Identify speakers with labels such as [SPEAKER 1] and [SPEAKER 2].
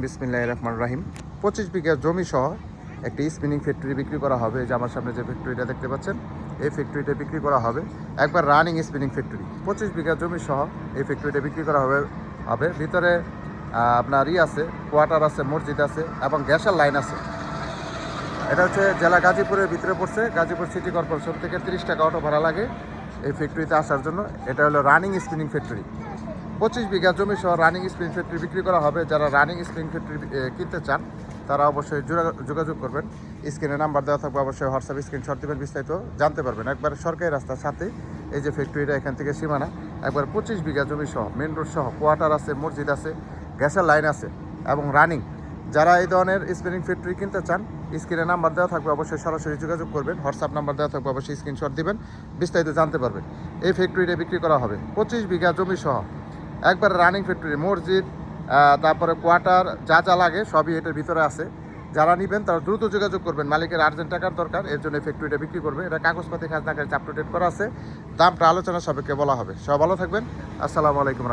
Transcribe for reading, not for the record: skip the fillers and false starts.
[SPEAKER 1] বিসমিল্লাহির রহমানির রহিম। 25 বিঘা জমি সহ একটি স্পিনিং ফ্যাক্টরি বিক্রি করা হবে। যে আমার সামনে যে ফ্যাক্টরিটা দেখতে পাচ্ছেন, এই ফ্যাক্টরিটা বিক্রি করা হবে। একবার রানিং স্পিনিং ফ্যাক্টরি, 25 বিঘা জমি সহ এই ফ্যাক্টরিটা বিক্রি করা হবে। ভিতরে আপনার আছে, কোয়ার্টার আছে, মসজিদ আছে এবং গ্যাসের লাইন আছে। এটা হচ্ছে জেলা গাজীপুরের ভিতরে পড়ছে। গাজীপুর সিটি কর্পোরেশন থেকে 30 টাকা অটো ভাড়া লাগে এই ফ্যাক্টরিতে আসার জন্য। এটা হলো রানিং স্পিনিং ফ্যাক্টরি। 25 বিঘা জমি সহ রানিং স্পিনিং ফ্যাক্টরি বিক্রি করা হবে। যারা রানিং স্পিনিং ফ্যাক্টরি কিনতে চান তারা অবশ্যই যোগাযোগ করবেন। স্ক্রিনে নাম্বার দেওয়া থাকবে, অবশ্যই হোয়াটসঅ্যাপ স্ক্রিনশট দেবেন, বিস্তারিত জানতে পারবেন। একবার সরকারি রাস্তার সাথে এই যে ফ্যাক্টরিটা, এখান থেকে সীমানা একবার 25 বিঘা জমি সহ, মেন রোড সহ, কোয়ার্টার আছে, মসজিদ আছে, গ্যাসের লাইন আছে এবং রানিং। যারা এই ধরনের স্পিনিং ফ্যাক্টরি কিনতে চান স্ক্রিনে নাম্বার দেওয়া থাকবে, অবশ্যই সরাসরি যোগাযোগ করবেন। হোয়াটসঅ্যাপ নাম্বার দেওয়া থাকবে, অবশ্যই স্ক্রিনশট দিবেন, বিস্তারিত জানতে পারবেন। এই ফ্যাক্টরিটা বিক্রি করা হবে 25 বিঘা জমি সহ, একবার রানিং ফ্যাক্টরি, মসজিদ, তারপরে কোয়ার্টার, যা যা লাগে সবই এটার ভিতরে আছে। যারা নেবেন তারা দ্রুত যোগাযোগ করবেন। মালিকের আর্জেন্ট টাকার দরকার, এর জন্য ফ্যাক্টরিটা বিক্রি করবে। এটা কাগজপাতি খাজনা কাগজ আপ টু ডেট করা আছে। দামটা আলোচনা সাপেক্ষে বলা হবে। সব ভালো থাকবেন। আসসালামু আলাইকুম।